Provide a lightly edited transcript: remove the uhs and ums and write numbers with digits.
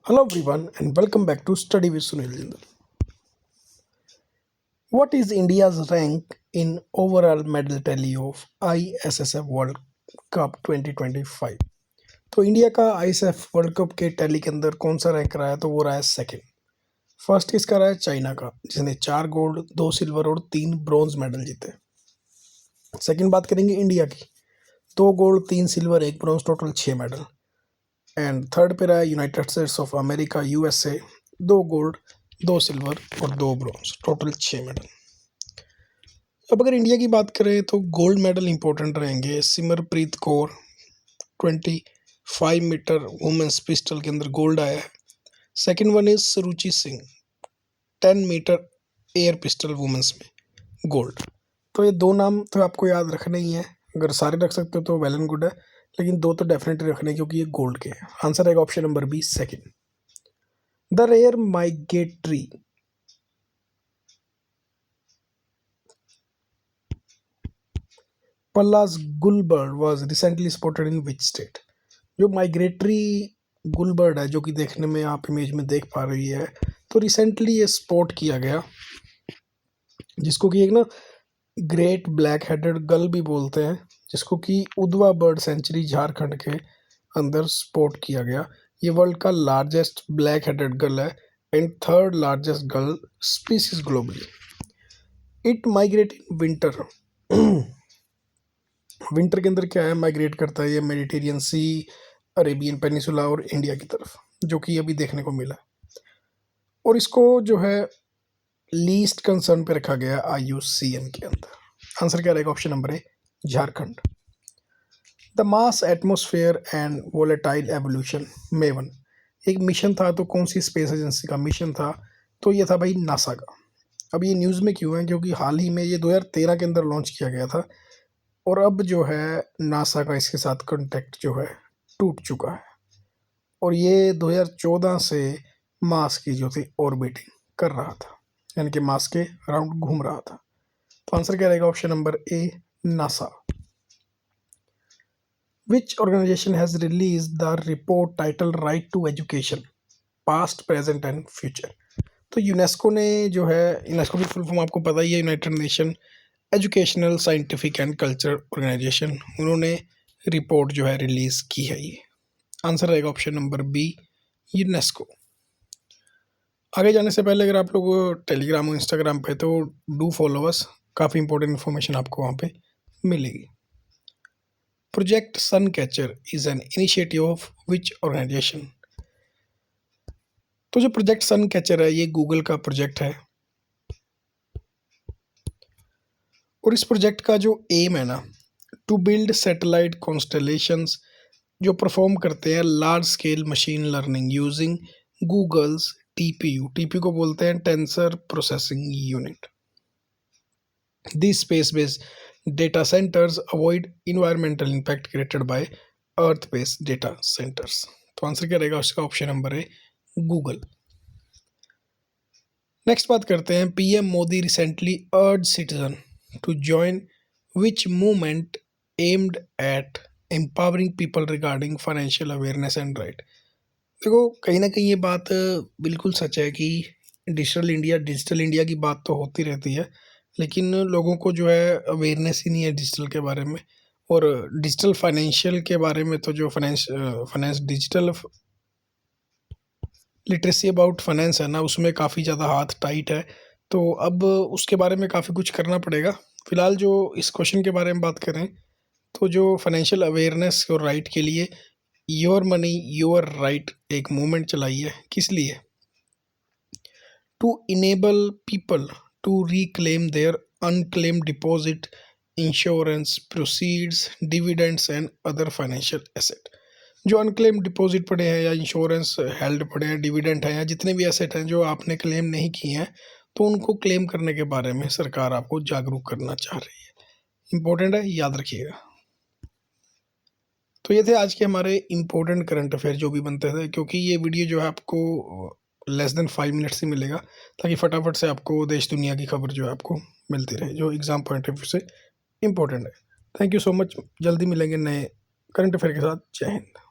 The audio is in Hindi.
Hello everyone and welcome back to Study with Sunil Jindal. What is India's rank in overall medal tally of ISSF World Cup 2025? तो इंडिया का आईएसएफ वर्ल्ड कप के टैली के अंदर कौन सा रैंक रहा है? तो वो रहा है सेकंड। फर्स्ट किसका रहा है? चाइना का, जिसने 4 गोल्ड 2 सिल्वर और 3 ब्रॉन्ज मेडल जीते। सेकंड बात करेंगे इंडिया की, 2 gold 3 silver 1 bronze, total 6 medal. And third पे रहा है United states of America USA, 2 gold 2 silver और 2 ब्रॉन्ज, टोटल 6 मेडल। अब अगर इंडिया की बात करें तो गोल्ड मेडल इंपॉर्टेंट रहेंगे। Simarpreet Kaur 25 metre women's pistol के अंदर गोल्ड आया है। Second one is Suruchi Singh 10 metre air pistol women's में गोल्ड। तो ये 2 नाम तो आपको याद रखने ही है। अगर सारे रख सकते हो तो वेल एंड गुड है, लेकिन 2 तो डेफिनेटली रखने क्योंकि ये गोल्ड के हैं। आंसर आएगा option number B, second. The rare migratory Pallas gull bird was recently spotted in which state? जो माइग्रेटरी गुलबर्ड है, जो कि देखने में आप इमेज में देख पा रही है, तो रिसेंटली ये स्पॉट किया गया, जिसको कि एक ना ग्रेट ब्लैक हेडेड गल भी बोलते हैं, जिसको कि उधवा बर्ड सेंचुरी झारखंड के अंदर स्पॉट किया गया। ये वर्ल्ड का लार्जेस्ट ब्लैक हेडेड गल है एंड थर्ड लार्जेस्ट गल species globally. It migrate in winter. Winter के अंदर क्या है, माइग्रेट करता है ये मेडिटेरियन सी, अरेबियन पेनिसुला और इंडिया की तरफ, जो कि अभी देखने को मिला। और इसको जो है लीस्ट कंसर्न पे रखा गया IUCN के अंदर। आंसर क्या रहेगा? Option number A, Jharkhand. The mass atmosphere and volatile evolution maven एक मिशन था, तो कौन सी स्पेस एजेंसी का मिशन था? तो ये था भाई नासा का। अब ये न्यूज़ में क्यों है? क्योंकि हाल ही में ये 2013 के अंदर लॉन्च किया गया था और अब जो है नासा का इसके साथ कॉन्टैक्ट जो है टूट चुका है और ये 2014 से मार्स की जो थी ऑर्बिटिंग कर रहा था, यानी कि मार्स के अराउंड घूम रहा था। तो आंसर क्या रहेगा? Option number A, NASA. Which organisation has release the report title right to education past present and future? तो यूनेस्को ने जो है, यूनेस्को की फुल फॉर्म आपको पता ही है, United Nation Educational Scientific and Cultural Organisation, उन्होंने रिपोर्ट जो है रिलीज की है ये। आंसर रहेगा ऑप्शन नंबर बी, यूनेस्को। आगे जाने से पहले अगर आप लोग टेलीग्राम और इंस्टाग्राम पे, तो डू फॉलो अस, काफ़ी इंपॉर्टेंट इन्फॉर्मेशन आपको वहाँ पे मिलेगी। Project Suncatcher is an initiative of which organisation? तो जो प्रोजेक्ट सन कैचर है ये गूगल का प्रोजेक्ट है और इस प्रोजेक्ट का जो एम है ना, टू बिल्ड सैटेलाइट कॉन्स्टेलेशंस जो परफॉर्म करते हैं large scale machine learning using Google's TPU। TPU को बोलते हैं tensor processing unit. These space-based data centers avoid environmental impact created by earth-based data centers। तो आंसर क्या रहेगा उसका? ऑप्शन नंबर है गूगल। नेक्स्ट बात करते हैं, PM Modi recently urge citizen to join which movement aimed at empowering people regarding financial awareness and right? देखो, कहीं ना कहीं ये बात बिल्कुल सच है कि डिजिटल इंडिया की बात तो होती रहती है, लेकिन लोगों को जो है अवेयरनेस ही नहीं है डिजिटल के बारे में। और डिजिटल फाइनेंशियल के बारे में तो जो finance digital literacy about finance है ना, उसमें काफ़ी ज़्यादा हाथ टाइट है। तो अब उसके बारे में काफ़ी कुछ करना पड़ेगा। फिलहाल जो इस क्वेश्चन के बारे में बात करें, तो जो फाइनेंशियल अवेयरनेस और राइट के लिए योर मनी योर राइट एक मूवमेंट चलाई है। किस लिए? To enable people to reclaim their unclaim deposit, insurance proceeds, dividends and other financial asset. जो अनक्लेम डिपॉजिट पड़े हैं या इंश्योरेंस हेल्ड पड़े हैं, डिविडेंड हैं या जितने भी एसेट हैं जो आपने क्लेम नहीं किए हैं, तो उनको क्लेम करने के बारे में सरकार आपको जागरूक करना चाह रही है। इंपॉर्टेंट है, याद रखिएगा। तो ये थे आज के हमारे इम्पोर्टेंट करंट अफेयर जो भी बनते थे, क्योंकि ये वीडियो जो है आपको लेस देन 5 मिनट्स ही मिलेगा, ताकि फटाफट से आपको देश दुनिया की खबर जो है आपको मिलती रहे, जो एग्ज़ाम पॉइंट ऑफ व्यू से इम्पोर्टेंट है। Thank you so much. जल्दी मिलेंगे नए करंट अफेयर के साथ। जय हिंद।